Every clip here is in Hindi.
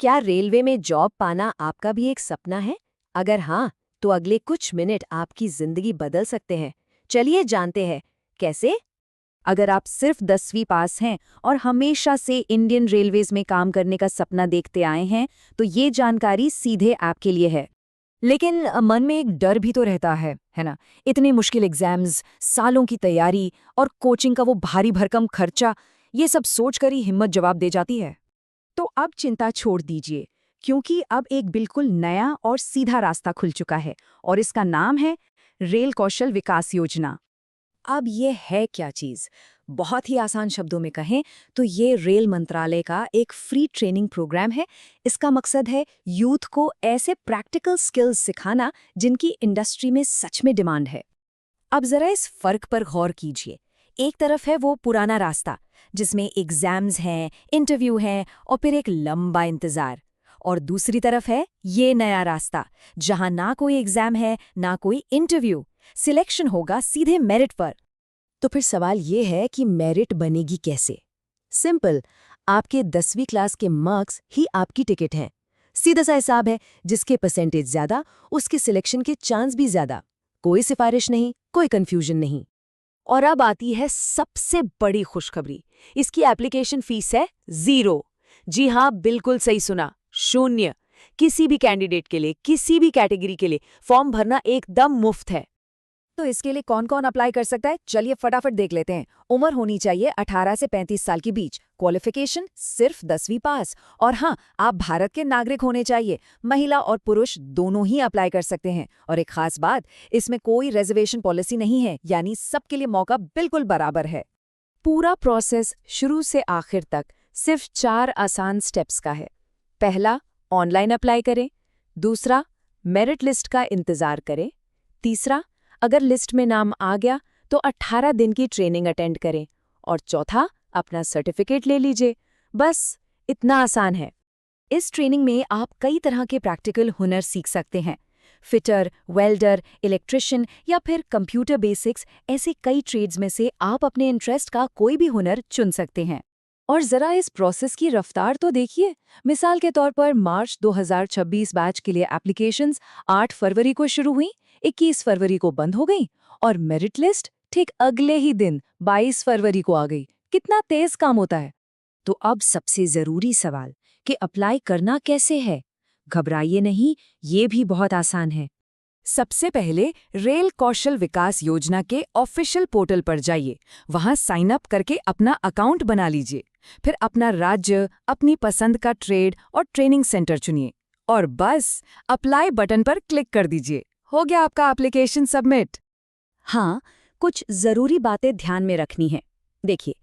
क्या रेलवे में जॉब पाना आपका भी एक सपना है? अगर हाँ, तो अगले कुछ मिनट आपकी जिंदगी बदल सकते हैं। चलिए जानते हैं कैसे। अगर आप सिर्फ 10वीं पास हैं और हमेशा से इंडियन रेलवेज में काम करने का सपना देखते आए हैं, तो ये जानकारी सीधे आपके लिए है। लेकिन मन में एक डर भी तो रहता है ना? इतने मुश्किल एग्जाम्स, सालों की तैयारी और कोचिंग का वो भारी भरकम खर्चा, ये सब सोचकर ही हिम्मत जवाब दे जाती है। तो अब चिंता छोड़ दीजिए, क्योंकि अब एक बिल्कुल नया और सीधा रास्ता खुल चुका है और इसका नाम है रेल कौशल विकास योजना। अब ये है क्या चीज़? बहुत ही आसान शब्दों में कहें तो ये रेल मंत्रालय का एक फ्री ट्रेनिंग प्रोग्राम है। इसका मकसद है यूथ को ऐसे प्रैक्टिकल स्किल्स सिखाना जिनकी इंडस्ट्री में सच में डिमांड है। अब जरा इस फर्क पर गौर कीजिए। एक तरफ है वो पुराना रास्ता जिसमें एग्जाम्स हैं, इंटरव्यू हैं और फिर एक लंबा इंतजार। और दूसरी तरफ है ये नया रास्ता जहां ना कोई एग्जाम है, ना कोई इंटरव्यू, सिलेक्शन होगा सीधे मेरिट पर। तो फिर सवाल ये है कि मेरिट बनेगी कैसे? सिंपल, आपके 10वीं क्लास के मार्क्स ही आपकी टिकट हैं। सीधा सा हिसाब है, जिसके परसेंटेज ज्यादा उसके सिलेक्शन के चांस भी ज्यादा। कोई सिफारिश नहीं, कोई कंफ्यूजन नहीं। और अब आती है सबसे बड़ी खुशखबरी। इसकी एप्लीकेशन फीस है 0। जी हाँ, बिल्कुल सही सुना, 0। किसी भी कैंडिडेट के लिए, किसी भी कैटेगरी के लिए फॉर्म भरना एकदम मुफ्त है। तो इसके लिए कौन कौन अप्लाई कर सकता है, चलिए फटाफट देख लेते हैं। उम्र होनी चाहिए 18 से 35 साल के बीच। क्वालिफिकेशन सिर्फ 10वीं पास। और हाँ, आप भारत के नागरिक होने चाहिए। महिला और पुरुष दोनों ही अप्लाई कर सकते हैं। और एक खास बात, इसमें कोई रिजर्वेशन पॉलिसी नहीं है, यानी सबके लिए मौका बिल्कुल बराबर है। पूरा प्रोसेस शुरू से आखिर तक सिर्फ 4 आसान स्टेप्स का है। पहला, ऑनलाइन अप्लाई करें। दूसरा, मेरिट लिस्ट का इंतजार करें। तीसरा, अगर लिस्ट में नाम आ गया तो 18 दिन की ट्रेनिंग अटेंड करें। और चौथा, अपना सर्टिफिकेट ले लीजिए। बस इतना आसान है। इस ट्रेनिंग में आप कई तरह के प्रैक्टिकल हुनर सीख सकते हैं। फिटर, वेल्डर, इलेक्ट्रिशियन या फिर कंप्यूटर बेसिक्स, ऐसे कई ट्रेड्स में से आप अपने इंटरेस्ट का कोई भी हुनर चुन सकते हैं। और जरा इस प्रोसेस की रफ्तार तो देखिए। मिसाल के तौर पर मार्च 2026 बैच के लिए एप्लीकेशंस 8 फरवरी को शुरू हुई, 21 फरवरी को बंद हो गई और मेरिट लिस्ट ठीक अगले ही दिन 22 फरवरी को आ गई। कितना तेज काम होता है। तो अब सबसे जरूरी सवाल कि अप्लाई करना कैसे है? घबराइए नहीं, ये भी बहुत आसान है। सबसे पहले रेल कौशल विकास योजना के ऑफिशियल पोर्टल पर जाइए। वहां साइन अप करके अपना अकाउंट बना लीजिए। फिर अपना राज्य, अपनी पसंद का ट्रेड और ट्रेनिंग सेंटर चुनिए और बस अप्लाई बटन पर क्लिक कर दीजिए। हो गया आपका एप्लीकेशन सबमिट। हाँ, कुछ जरूरी बातें ध्यान में रखनी है। देखिए,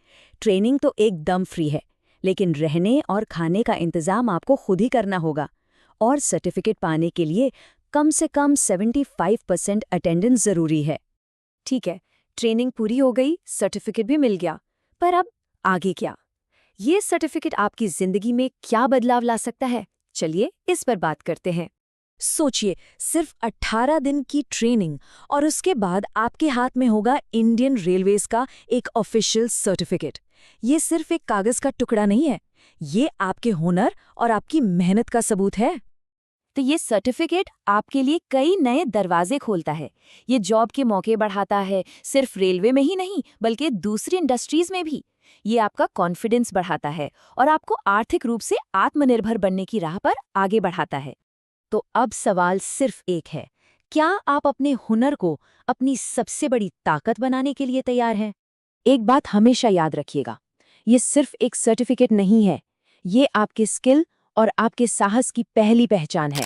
ट्रेनिंग तो एकदम फ्री है, लेकिन रहने और खाने का इंतजाम आपको खुद ही करना होगा। और सर्टिफिकेट पाने के लिए कम से कम 75% अटेंडेंस जरूरी है। ठीक है, ट्रेनिंग पूरी हो गई, सर्टिफिकेट भी मिल गया, पर अब आगे क्या? ये सर्टिफिकेट आपकी जिंदगी में क्या बदलाव ला सकता है? चलिए इस पर बात करते हैं। सोचिए, सिर्फ 18 दिन की ट्रेनिंग और उसके बाद आपके हाथ में होगा इंडियन रेलवेज का एक ऑफिशियल सर्टिफिकेट। ये सिर्फ एक कागज का टुकड़ा नहीं है, ये आपके हुनर और आपकी मेहनत का सबूत है। तो ये सर्टिफिकेट आपके लिए कई नए दरवाजे खोलता है। ये जॉब के मौके बढ़ाता है, सिर्फ रेलवे में ही नहीं बल्कि दूसरी इंडस्ट्रीज में भी। ये आपका कॉन्फिडेंस बढ़ाता है और आपको आर्थिक रूप से आत्मनिर्भर बनने की राह पर आगे बढ़ाता है। तो अब सवाल सिर्फ एक है, क्या आप अपने हुनर को अपनी सबसे बड़ी ताकत बनाने के लिए तैयार हैं? एक बात हमेशा याद रखिएगा, ये सिर्फ एक सर्टिफिकेट नहीं है, ये आपके स्किल और आपके साहस की पहली पहचान है।